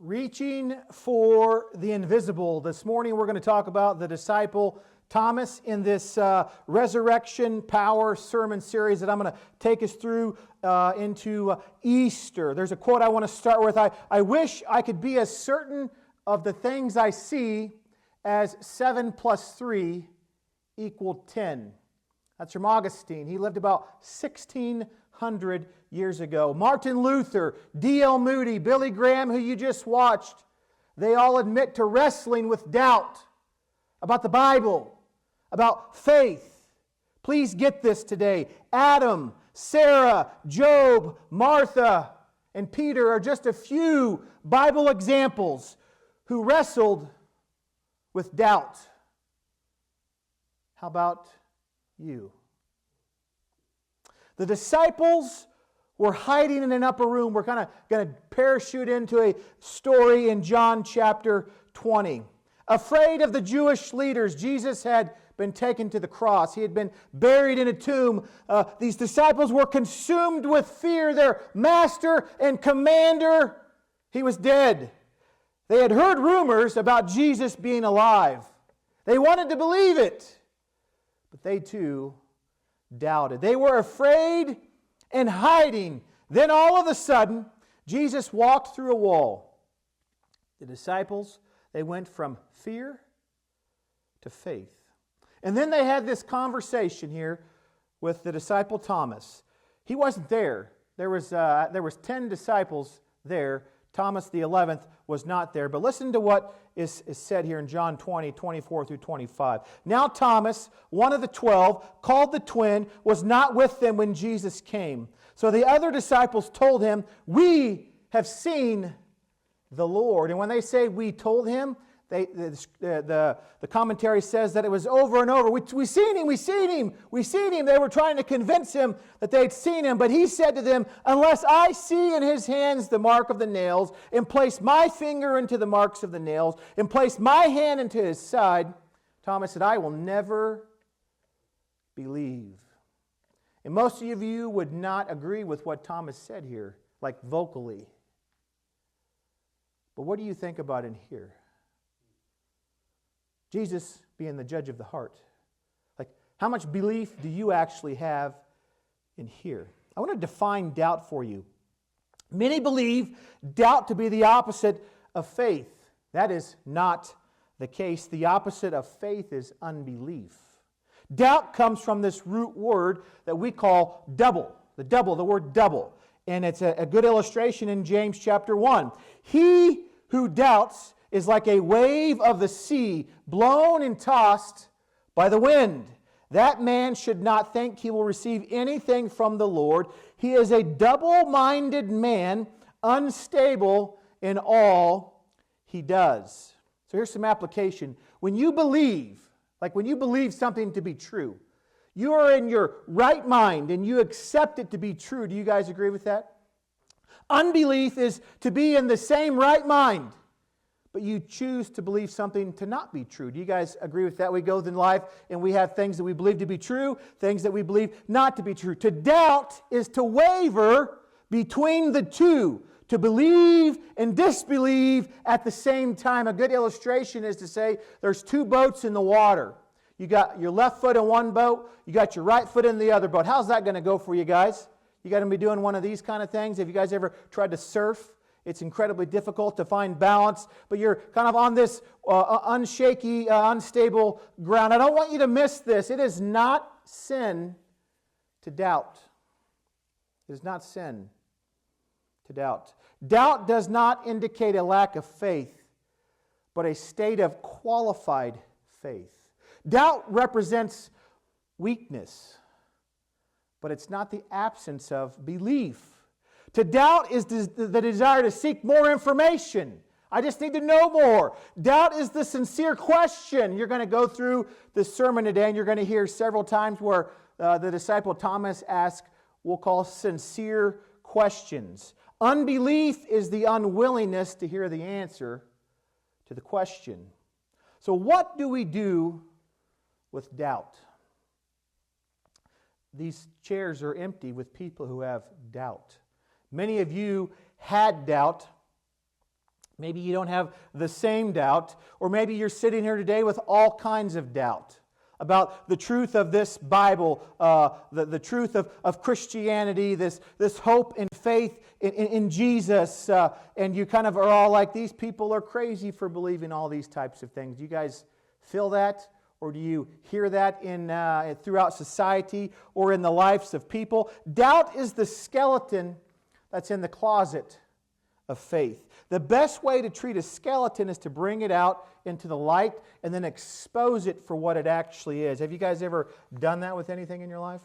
Reaching for the invisible. This morning we're going to talk about the disciple Thomas in this resurrection power sermon series that I'm going to take us through into Easter. There's a quote I want to start with. I wish I could be as certain of the things I see as 7 plus 3 equal 10. That's from Augustine. He lived about 1600 years ago. Martin Luther, D.L. Moody, Billy Graham, who you just watched, they all admit to wrestling with doubt about the Bible, about faith. Please get this today. Adam, Sarah, Job, Martha, and Peter are just a few Bible examples who wrestled with doubt. How about you? The disciples were hiding in an upper room. We're kind of going to parachute into a story in John chapter 20. Afraid of the Jewish leaders, Jesus had been taken to the cross. He had been buried in a tomb. These disciples were consumed with fear. Their master and commander, he was dead. They had heard rumors about Jesus being alive. They wanted to believe it, but they too doubted. They were afraid and hiding. Then all of a sudden, Jesus walked through a wall. The disciples, they went from fear to faith. And then they had this conversation here with the disciple Thomas. He wasn't there. There was 10 disciples there. Thomas, the 11th, was not there. But listen to what is said here in John 20, 24 through 25. Now Thomas, one of the 12, called the twin, was not with them when Jesus came. So the other disciples told him, "We have seen the Lord." And when they say "we told him," the commentary says that it was over and over. We seen him, we seen him, we seen him. They were trying to convince him that they'd seen him. But he said to them, "Unless I see in his hands the mark of the nails, and place my finger into the marks of the nails, and place my hand into his side," Thomas said, "I will never believe." And most of you would not agree with what Thomas said here, like vocally. But what do you think about in here? Jesus being the judge of the heart. Like, how much belief do you actually have in here? I want to define doubt for you. Many believe doubt to be the opposite of faith. That is not the case. The opposite of faith is unbelief. Doubt comes from this root word that we call double. The word double. And it's a good illustration in James chapter 1. He who doubts is like a wave of the sea, blown and tossed by the wind. That man should not think he will receive anything from the Lord. He is a double-minded man, unstable in all he does. So here's some application. When you believe something to be true, you are in your right mind and you accept it to be true. Do you guys agree with that? Unbelief is to be in the same right mind, but you choose to believe something to not be true. Do you guys agree with that? We go through life and we have things that we believe to be true, things that we believe not to be true. To doubt is to waver between the two, to believe and disbelieve at the same time. A good illustration is to say there's two boats in the water. You got your left foot in one boat, you got your right foot in the other boat. How's that going to go for you guys? You got to be doing one of these kind of things. Have you guys ever tried to surf? It's incredibly difficult to find balance, but you're kind of on this unshaky, unstable ground. I don't want you to miss this. It is not sin to doubt. It is not sin to doubt. Doubt does not indicate a lack of faith, but a state of qualified faith. Doubt represents weakness, but it's not the absence of belief. To doubt is the desire to seek more information. I just need to know more. Doubt is the sincere question. You're going to go through this sermon today, and you're going to hear several times where the disciple Thomas asked, we'll call sincere questions. Unbelief is the unwillingness to hear the answer to the question. So what do we do with doubt? These chairs are empty with people who have doubt. Many of you had doubt Maybe you don't have the same doubt, or maybe you're sitting here today with all kinds of doubt about the truth of this Bible, the truth of Christianity, this hope and faith in Jesus, and you kind of are all like, these people are crazy for believing all these types of things. Do you guys feel that? Or do you hear that throughout society or in the lives of people? Doubt is the skeleton that's in the closet of faith. The best way to treat a skeleton is to bring it out into the light and then expose it for what it actually is. Have you guys ever done that with anything in your life?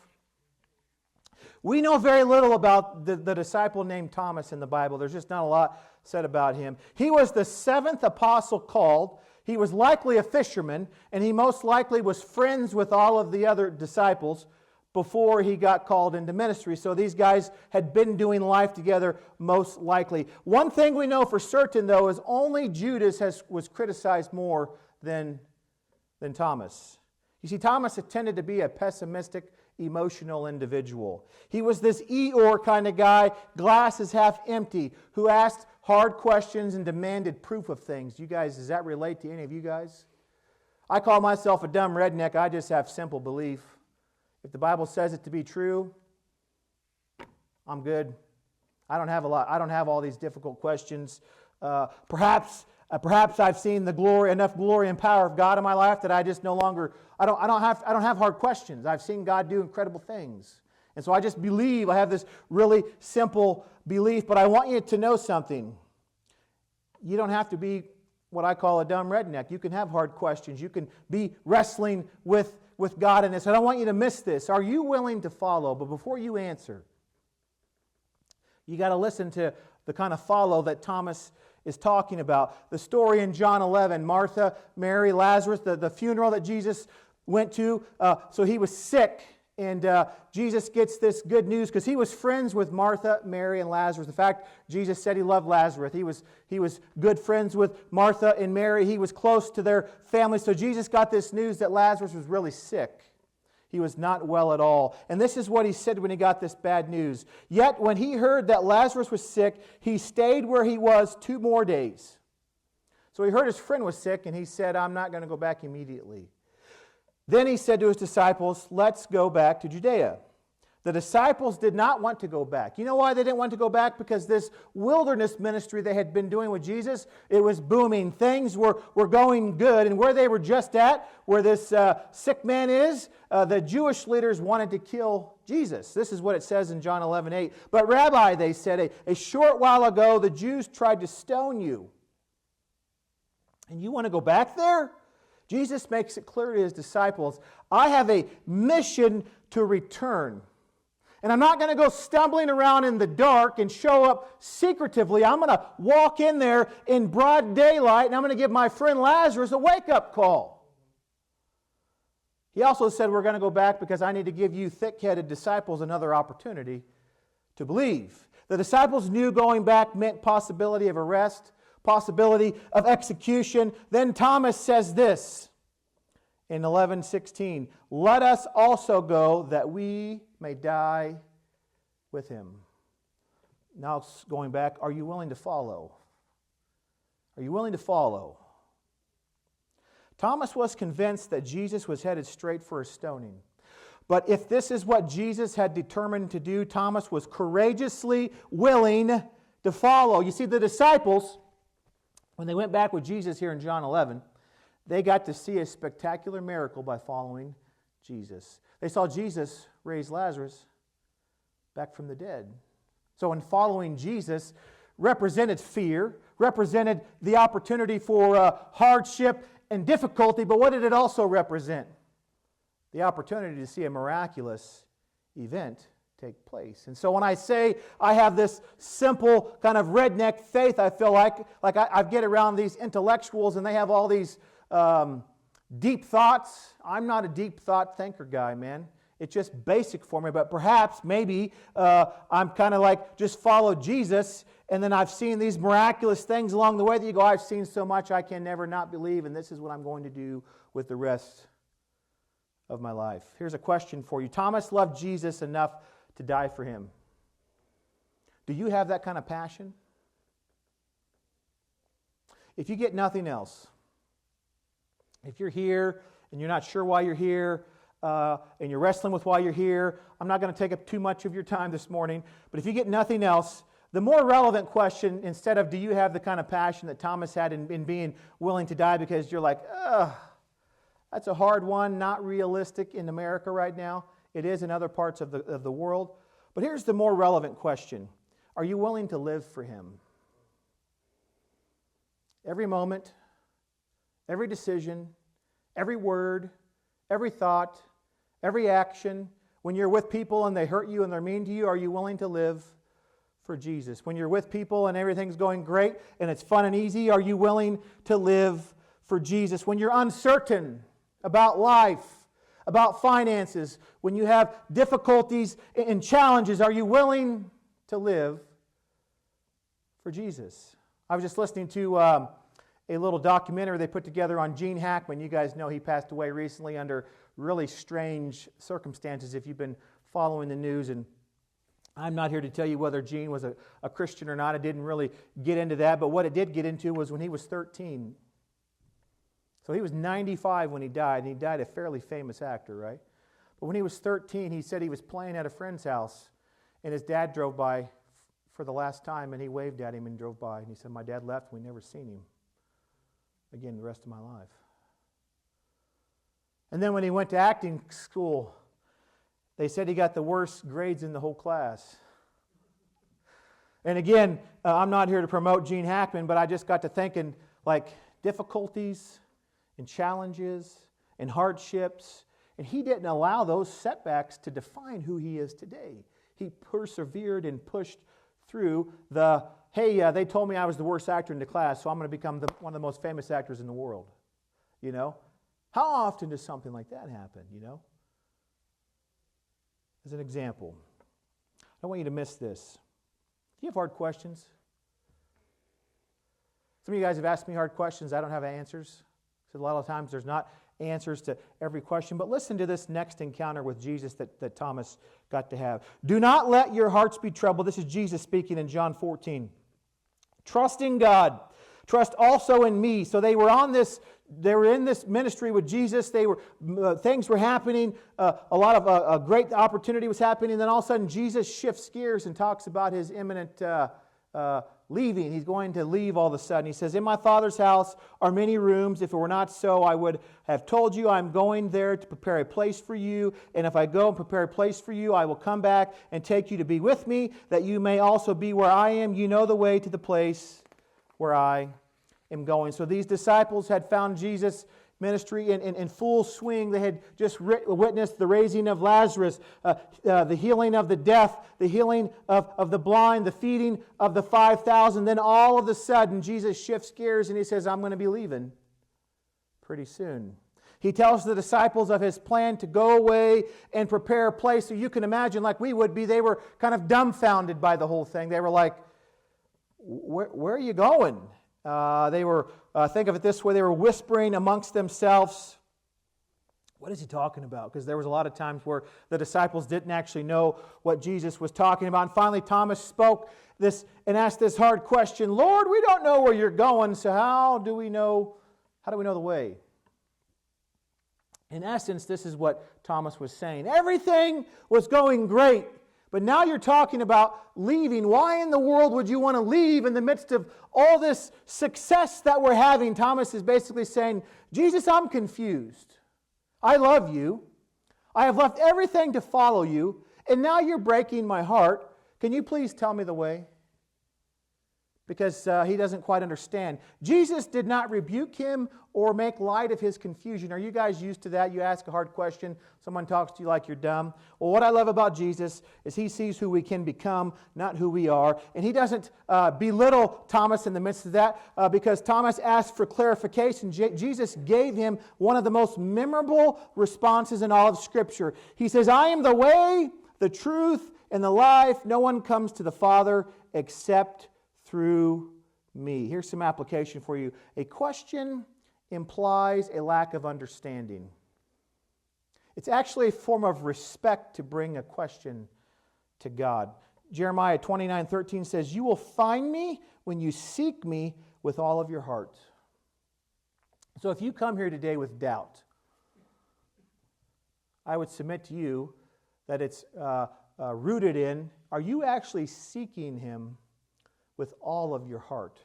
We know very little about the disciple named Thomas in the Bible. There's just not a lot said about him. He was the seventh apostle called. He was likely a fisherman, and he most likely was friends with all of the other disciples before he got called into ministry. So these guys had been doing life together most likely. One thing we know for certain, though, is only Judas was criticized more than Thomas. You see, Thomas tended to be a pessimistic, emotional individual. He was this Eeyore kind of guy, glass is half empty, who asked hard questions and demanded proof of things. You guys, does that relate to any of you guys? I call myself a dumb redneck. I just have simple belief. If the Bible says it to be true, I'm good. I don't have all these difficult questions. Perhaps I've seen enough glory and power of God in my life that I just no longer. I don't have hard questions. I've seen God do incredible things, and so I just believe. I have this really simple belief. But I want you to know something. You don't have to be what I call a dumb redneck. You can have hard questions. You can be wrestling with God in this. I don't want you to miss this. Are you willing to follow? But before you answer, you got to listen to the kind of follow that Thomas is talking about. The story in John 11, Martha, Mary, Lazarus, the funeral that Jesus went to. So he was sick, and Jesus gets this good news because he was friends with Martha, Mary, and Lazarus. In fact, Jesus said he loved Lazarus. He was good friends with Martha and Mary. He was close to their family. So Jesus got this news that Lazarus was really sick. He was not well at all. And this is what he said when he got this bad news. Yet when he heard that Lazarus was sick, he stayed where he was 2 more days. So he heard his friend was sick, and he said, I'm not going to go back immediately. Then he said to his disciples, let's go back to Judea. The disciples did not want to go back. You know why they didn't want to go back? Because this wilderness ministry they had been doing with Jesus, it was booming. Things were going good. And where they were just at, where this sick man is, the Jewish leaders wanted to kill Jesus. This is what it says in John 11:8. But Rabbi, they said, a short while ago the Jews tried to stone you. And you want to go back there? Jesus makes it clear to his disciples, I have a mission to return. And I'm not going to go stumbling around in the dark and show up secretively. I'm going to walk in there in broad daylight, and I'm going to give my friend Lazarus a wake-up call. He also said, we're going to go back because I need to give you thick-headed disciples another opportunity to believe. The disciples knew going back meant possibility of arrest, possibility of execution. Then Thomas says this in 11:16, let us also go that we may die with him. Now going back, are you willing to follow? Are you willing to follow? Thomas was convinced that Jesus was headed straight for a stoning. But if this is what Jesus had determined to do, Thomas was courageously willing to follow. You see, the disciples, when they went back with Jesus here in John 11, they got to see a spectacular miracle by following Jesus. They saw Jesus raise Lazarus back from the dead. So in following Jesus represented fear, represented the opportunity for hardship and difficulty, but what did it also represent? The opportunity to see a miraculous event take place. And so when I say I have this simple kind of redneck faith, I feel like I get around these intellectuals and they have all these deep thoughts. I'm not a deep thought thinker guy, man. It's just basic for me, but perhaps, maybe, I'm kind of like just follow Jesus, and then I've seen these miraculous things along the way that you go, I've seen so much I can never not believe, and this is what I'm going to do with the rest of my life. Here's a question for you. Thomas loved Jesus enough to die for him. Do you have that kind of passion? if you get nothing else, if you're here and you're not sure why you're here, and you're wrestling with why you're here, I'm not going to take up too much of your time this morning, but if you get nothing else, the more relevant question, instead of do you have the kind of passion that Thomas had in being willing to die because you're like, ugh, that's a hard one, not realistic in America right now. It is in other parts of the world. But here's the more relevant question. Are you willing to live for Him? Every moment, every decision, every word, every thought, every action, when you're with people and they hurt you and they're mean to you, are you willing to live for Jesus? When you're with people and everything's going great and it's fun and easy, are you willing to live for Jesus? When you're uncertain about life, about finances, when you have difficulties and challenges, are you willing to live for Jesus? I was just listening to a little documentary they put together on Gene Hackman. You guys know he passed away recently under really strange circumstances if you've been following the news. And I'm not here to tell you whether Gene was a Christian or not. I didn't really get into that. But what it did get into was when he was 13. So he was 95 when he died, and he died a fairly famous actor, right? But when he was 13, he said he was playing at a friend's house, and his dad drove by for the last time, and he waved at him and drove by. And he said, my dad left, we never seen him again the rest of my life. And then when he went to acting school, they said he got the worst grades in the whole class. And again, I'm not here to promote Gene Hackman, but I just got to thinking, like, difficulties and challenges and hardships, and he didn't allow those setbacks to define who he is today. He persevered and pushed through the, hey, they told me I was the worst actor in the class, so I'm going to become one of the most famous actors in the world. You know? How often does something like that happen, you know? As an example, I don't want you to miss this. Do you have hard questions? Some of you guys have asked me hard questions. I don't have answers. So a lot of times there's not answers to every question. But listen to this next encounter with Jesus that Thomas got to have. Do not let your hearts be troubled. This is Jesus speaking in John 14. Trust in God. Trust also in me. So they were in this ministry with Jesus. Things were happening. A lot of a great opportunity was happening. Then all of a sudden Jesus shifts gears and talks about his imminent leaving. He's going to leave all of a sudden. He says, in my Father's house are many rooms. If it were not so, I would have told you. I'm going there to prepare a place for you. And if I go and prepare a place for you, I will come back and take you to be with me, that you may also be where I am. You know the way to the place where I am going. So these disciples had found Jesus' ministry in full swing. They had just witnessed the raising of Lazarus, the healing of the deaf, the healing of the blind, the feeding of the 5,000. Then all of a sudden, Jesus shifts gears and he says, I'm going to be leaving pretty soon. He tells the disciples of his plan to go away and prepare a place. So you can imagine, like we would be, they were kind of dumbfounded by the whole thing. They were like, where are you going? They were, think of it this way, they were whispering amongst themselves. What is he talking about? Because there was a lot of times where the disciples didn't actually know what Jesus was talking about. And finally Thomas spoke this and asked this hard question, Lord, we don't know where you're going, so how do we know the way? In essence, this is what Thomas was saying. Everything was going great. But now you're talking about leaving. Why in the world would you want to leave in the midst of all this success that we're having? Thomas is basically saying, Jesus, I'm confused. I love you. I have left everything to follow you, and now you're breaking my heart. Can you please tell me the way? Because he doesn't quite understand. Jesus did not rebuke him or make light of his confusion. Are you guys used to that? You ask a hard question, someone talks to you like you're dumb. Well, what I love about Jesus is he sees who we can become, not who we are. And he doesn't belittle Thomas in the midst of that because Thomas asked for clarification. Jesus gave him one of the most memorable responses in all of Scripture. He says, I am the way, the truth, and the life. No one comes to the Father except through me. Here's some application for you. A question implies a lack of understanding. It's actually a form of respect to bring a question to God. Jeremiah 29:13 says, you will find me when you seek me with all of your heart. So if you come here today with doubt, I would submit to you that it's rooted in, are you actually seeking Him with all of your heart?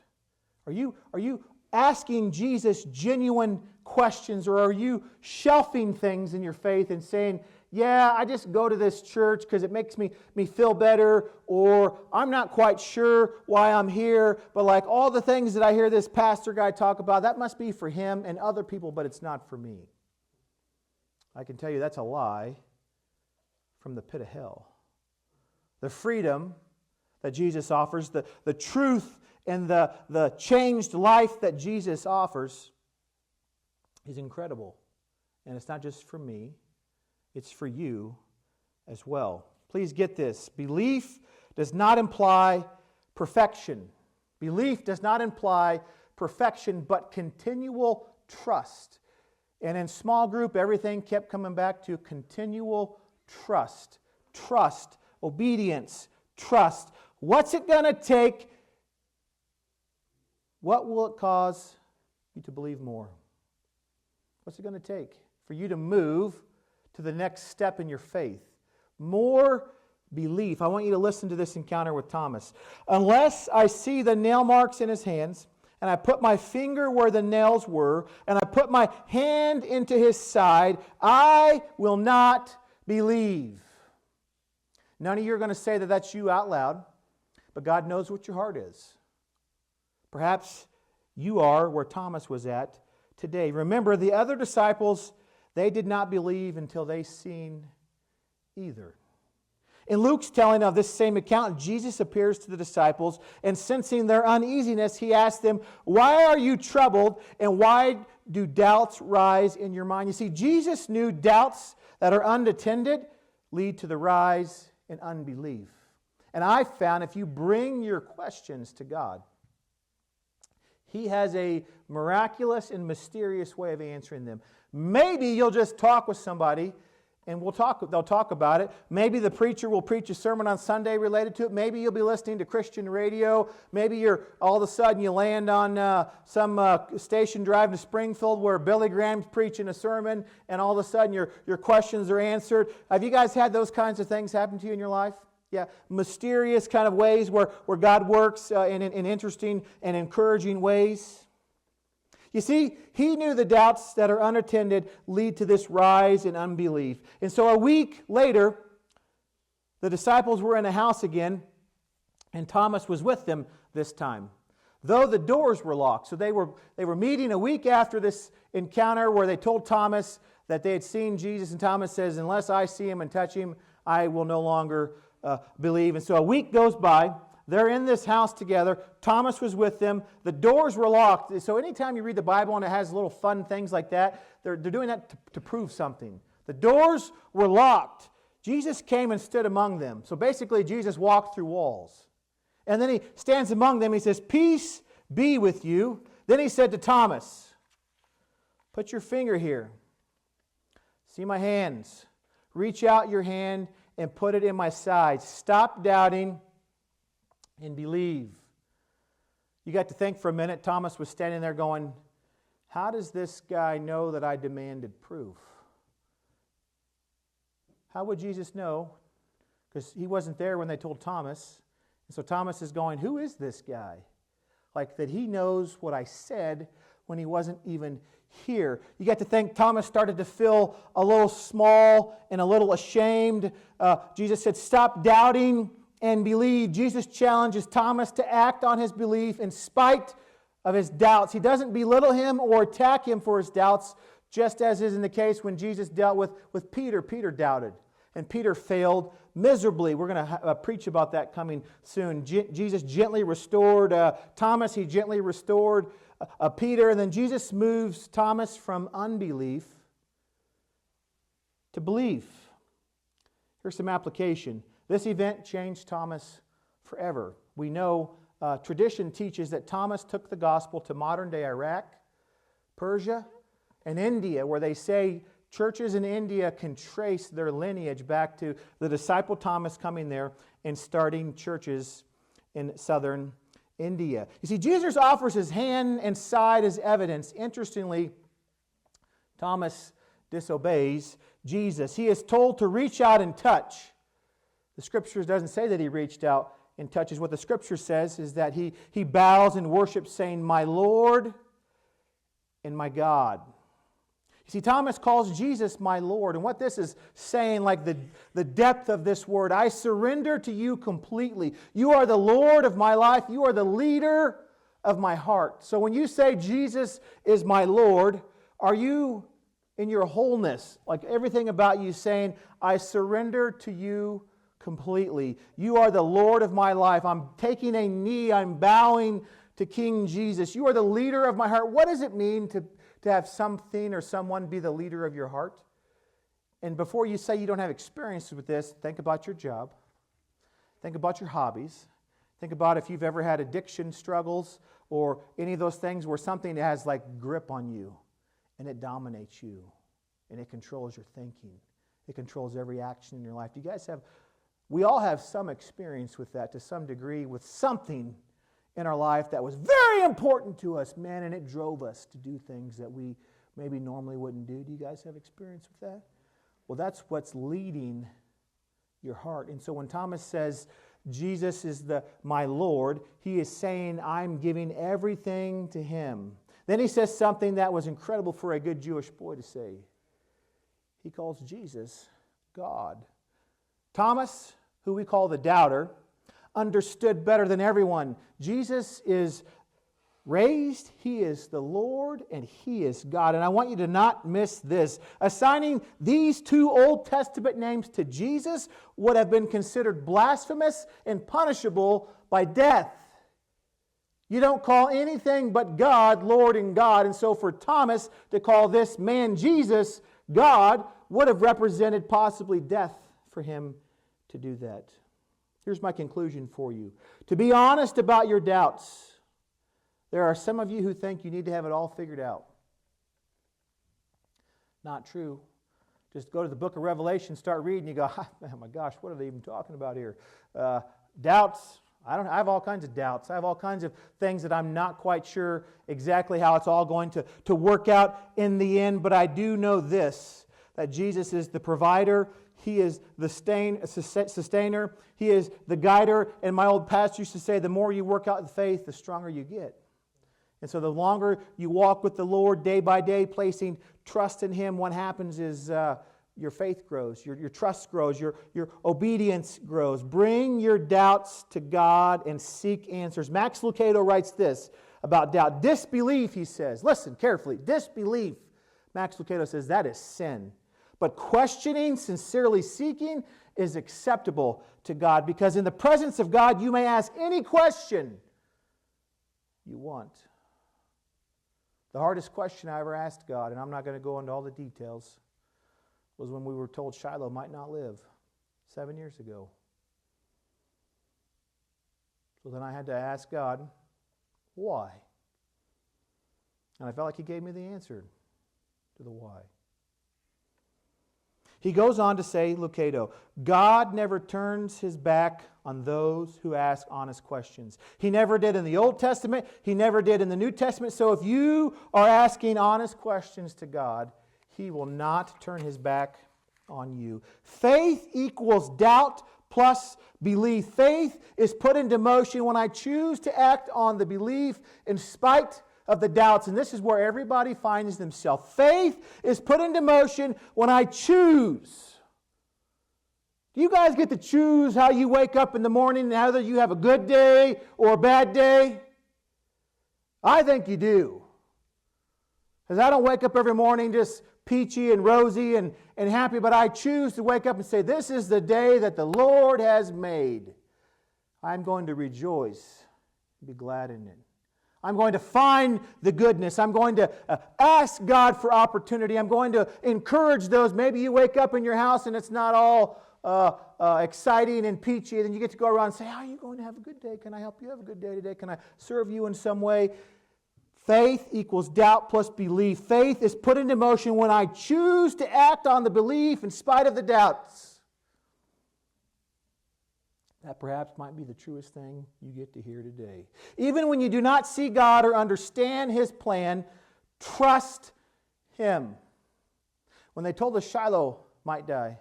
Are you asking Jesus genuine questions, or are you shelving things in your faith and saying, yeah, I just go to this church because it makes me feel better, or I'm not quite sure why I'm here, but like all the things that I hear this pastor guy talk about, that must be for him and other people, but it's not for me. I can tell you that's a lie from the pit of hell. The freedom that Jesus offers, the truth and the changed life that Jesus offers is incredible. And it's not just for me, it's for you as well. Please get this. Belief does not imply perfection. Belief does not imply perfection, but continual trust. And in small group, everything kept coming back to continual trust. Trust, obedience, trust. What's it going to take? What will it cause you to believe more? What's it going to take for you to move to the next step in your faith? More belief. I want you to listen to this encounter with Thomas. Unless I see the nail marks in his hands, and I put my finger where the nails were, and I put my hand into his side, I will not believe. None of you are going to say that that's you out loud, but God knows what your heart is. Perhaps you are where Thomas was at today. Remember, the other disciples, they did not believe until they seen either. In Luke's telling of this same account, Jesus appears to the disciples, and sensing their uneasiness, he asked them, why are you troubled, and why do doubts rise in your mind? You see, Jesus knew doubts that are unattended lead to the rise in unbelief. And I've found if you bring your questions to God, He has a miraculous and mysterious way of answering them. Maybe you'll just talk with somebody and they'll talk about it. Maybe the preacher will preach a sermon on Sunday related to it. Maybe you'll be listening to Christian radio. Maybe all of a sudden you land on some station drive to Springfield where Billy Graham's preaching a sermon, and all of a sudden your questions are answered. Have you guys had those kinds of things happen to you in your life? Yeah, mysterious kind of ways where God works in interesting and encouraging ways. You see, he knew the doubts that are unattended lead to this rise in unbelief. And so a week later, the disciples were in a house again, and Thomas was with them this time, though the doors were locked. So they were meeting a week after this encounter where they told Thomas that they had seen Jesus, and Thomas says, unless I see him and touch him, I will no longer believe. And so a week goes by. They're in this house together. Thomas was with them. The doors were locked. So anytime you read the Bible and it has little fun things like that, they're doing that to prove something. The doors were locked. Jesus came and stood among them. So basically, Jesus walked through walls. And then he stands among them. He says, peace be with you. Then he said to Thomas, put your finger here. See my hands. Reach out your hand and put it in my side. Stop doubting and believe. You got to think for a minute. Thomas was standing there going, how does this guy know that I demanded proof? How would Jesus know? Because he wasn't there when they told Thomas. And so Thomas is going, who is this guy? Like that he knows what I said when he wasn't even here. You got to think Thomas started to feel a little small and a little ashamed. Jesus said, stop doubting and believe. Jesus challenges Thomas to act on his belief in spite of his doubts. He doesn't belittle him or attack him for his doubts, just as is in the case when Jesus dealt with Peter. Peter doubted, and Peter failed miserably. We're going to preach about that coming soon. Jesus gently restored Thomas. He gently restored Peter, and then Jesus moves Thomas from unbelief to belief. Here's some application. This event changed Thomas forever. We know tradition teaches that Thomas took the gospel to modern-day Iraq, Persia, and India, where they say churches in India can trace their lineage back to the disciple Thomas coming there and starting churches in southern India. You see, Jesus offers his hand and side as evidence. Interestingly, Thomas disobeys Jesus. He is told to reach out and touch. The Scriptures doesn't say that he reached out and touches. What the Scripture says is that he bows and worships, saying, "My Lord and my God." You see, Thomas calls Jesus my Lord. And what this is saying, like the depth of this word, I surrender to you completely. You are the Lord of my life. You are the leader of my heart. So when you say Jesus is my Lord, are you in your wholeness, like everything about you saying, I surrender to you completely. You are the Lord of my life. I'm taking a knee. I'm bowing to King Jesus. You are the leader of my heart. What does it mean to have something or someone be the leader of your heart? And before you say you don't have experience with this, think about your job. Think about your hobbies. Think about if you've ever had addiction struggles or any of those things where something has like grip on you and it dominates you and it controls your thinking. It controls every action in your life. Do you guys have, we all have some experience with that to some degree, with something in our life that was very important to us, man, and it drove us to do things that we maybe normally wouldn't do. Do you guys have experience with that? Well, that's what's leading your heart. And so when Thomas says, Jesus is my Lord, he is saying, I'm giving everything to him. Then he says something that was incredible for a good Jewish boy to say. He calls Jesus God. Thomas, who we call the doubter, understood better than everyone. Jesus is raised, he is the Lord, and he is God. And I want you to not miss this. Assigning these two Old Testament names to Jesus would have been considered blasphemous and punishable by death. You don't call anything but God, Lord and God. And so for Thomas to call this man Jesus God would have represented possibly death for him to do that. Here's my conclusion for you. To be honest about your doubts, there are some of you who think you need to have it all figured out. Not true. Just go to the book of Revelation, start reading, you go, oh my gosh, what are they even talking about here? Doubts. I have all kinds of doubts. I have all kinds of things that I'm not quite sure exactly how it's all going to work out in the end, but I do know this, that Jesus is the provider. He is the sustainer. He is the guider. And my old pastor used to say, the more you work out the faith, the stronger you get. And so the longer you walk with the Lord day by day, placing trust in him, what happens is your faith grows, your trust grows, your obedience grows. Bring your doubts to God and seek answers. Max Lucado writes this about doubt. Disbelief, he says, listen carefully, disbelief, Max Lucado says, that is sin. But questioning, sincerely seeking, is acceptable to God, because in the presence of God, you may ask any question you want. The hardest question I ever asked God, and I'm not going to go into all the details, was when we were told Shiloh might not live 7 years ago. So then I had to ask God, why? And I felt like he gave me the answer to the why. He goes on to say, Lucado, God never turns his back on those who ask honest questions. He never did in the Old Testament. He never did in the New Testament. So if you are asking honest questions to God, he will not turn his back on you. Faith equals doubt plus belief. Faith is put into motion when I choose to act on the belief in spite of the doubts. And this is where everybody finds themselves. Faith is put into motion when I choose. Do you guys get to choose how you wake up in the morning, whether you have a good day or a bad day? I think you do. Because I don't wake up every morning just peachy and rosy and happy, but I choose to wake up and say, this is the day that the Lord has made. I'm going to rejoice and be glad in it. I'm going to find the goodness. I'm going to ask God for opportunity. I'm going to encourage those. Maybe you wake up in your house and it's not all exciting and peachy. Then you get to go around and say, how are you going to have a good day? Can I help you have a good day today? Can I serve you in some way? Faith equals doubt plus belief. Faith is put into motion when I choose to act on the belief in spite of the doubts. That perhaps might be the truest thing you get to hear today. Even when you do not see God or understand His plan, trust Him. When they told us Shiloh might die,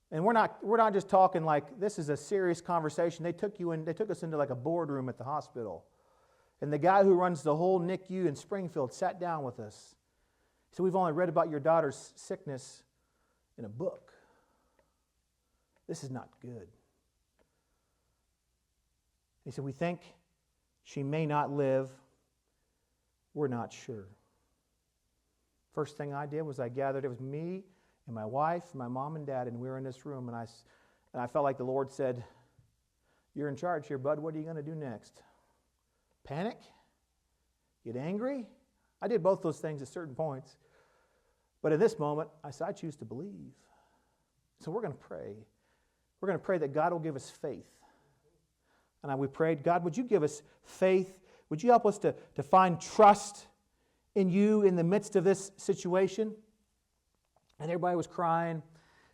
and we're not just talking like this is a serious conversation. They took us into like a boardroom at the hospital. And the guy who runs the whole NICU in Springfield sat down with us. He said, we've only read about your daughter's sickness in a book. This is not good. He said, we think she may not live. We're not sure. First thing I did was I gathered, it was me and my wife, my mom and dad, and we were in this room, and I felt like the Lord said, you're in charge here, bud. What are you going to do next? Panic? Get angry? I did both those things at certain points. But in this moment, I said, I choose to believe. So we're going to pray. We're going to pray that God will give us faith. And we prayed, God, would you give us faith? Would you help us to find trust in you in the midst of this situation? And everybody was crying.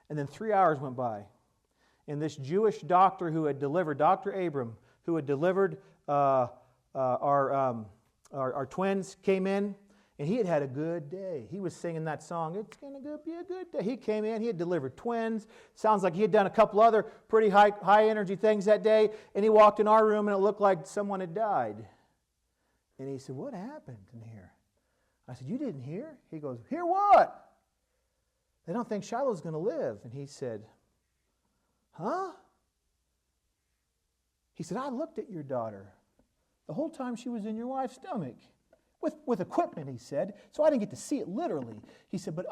And then 3 hours went by. And this Jewish doctor who had delivered, Dr. Abram, who had delivered our twins, came in. And he had had a good day. He was singing that song, it's going to be a good day. He came in, he had delivered twins. Sounds like he had done a couple other pretty high energy things that day. And he walked in our room and it looked like someone had died. And he said, what happened in here? I said, you didn't hear? He goes, hear what? They don't think Shiloh's going to live. And he said, huh? He said, I looked at your daughter the whole time she was in your wife's stomach. With equipment, he said, so I didn't get to see it literally. He said, but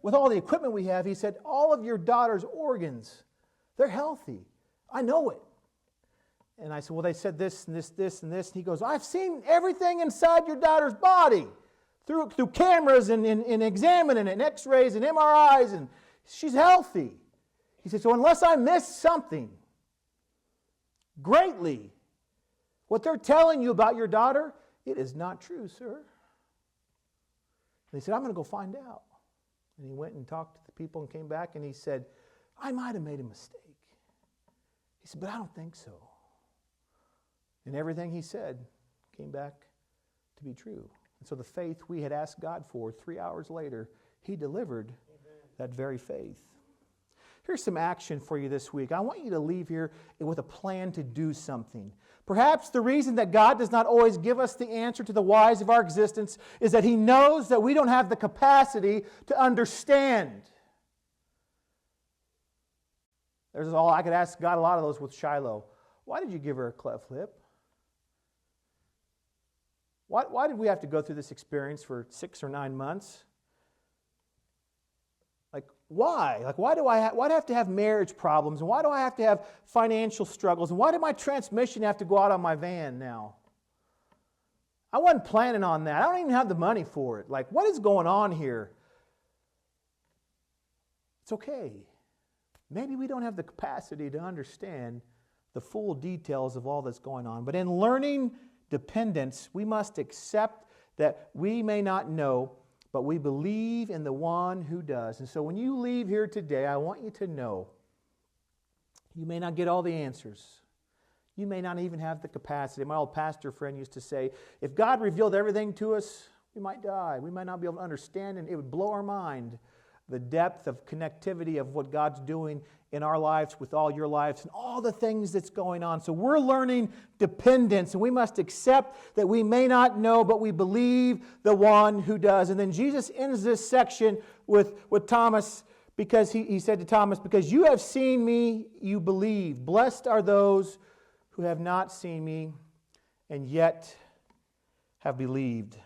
with all the equipment we have, he said, all of your daughter's organs, they're healthy. I know it. And I said, well, they said this and this, this and this. And he goes, I've seen everything inside your daughter's body through cameras and examining it, and x-rays and MRIs, and she's healthy. He said, so unless I missed something greatly, what they're telling you about your daughter, it is not true, sir. And he said, I'm going to go find out. And he went and talked to the people and came back and he said, I might have made a mistake. He said, but I don't think so. And everything he said came back to be true. And so the faith we had asked God for 3 hours later, He delivered that very faith. Here's some action for you this week. I want you to leave here with a plan to do something. Perhaps the reason that God does not always give us the answer to the whys of our existence is that He knows that we don't have the capacity to understand. There's all I could ask God a lot of those with Shiloh. Why did you give her a cleft lip? Why did we have to go through this experience for 6 or 9 months? Why? Why do I have to have marriage problems? And why do I have to have financial struggles? And why did my transmission have to go out on my van now? I wasn't planning on that. I don't even have the money for it. What is going on here? It's okay. Maybe we don't have the capacity to understand the full details of all that's going on. But in learning dependence, we must accept that we may not know, but we believe in the one who does. And so when you leave here today, I want you to know you may not get all the answers. You may not even have the capacity. My old pastor friend used to say, if God revealed everything to us, we might die. We might not be able to understand, and it would blow our mind the depth of connectivity of what God's doing in our lives with all your lives and all the things that's going on. So we're learning dependence, and we must accept that we may not know, but we believe the one who does. And then Jesus ends this section with Thomas, because he said to Thomas, because you have seen me, you believe. Blessed are those who have not seen me and yet have believed.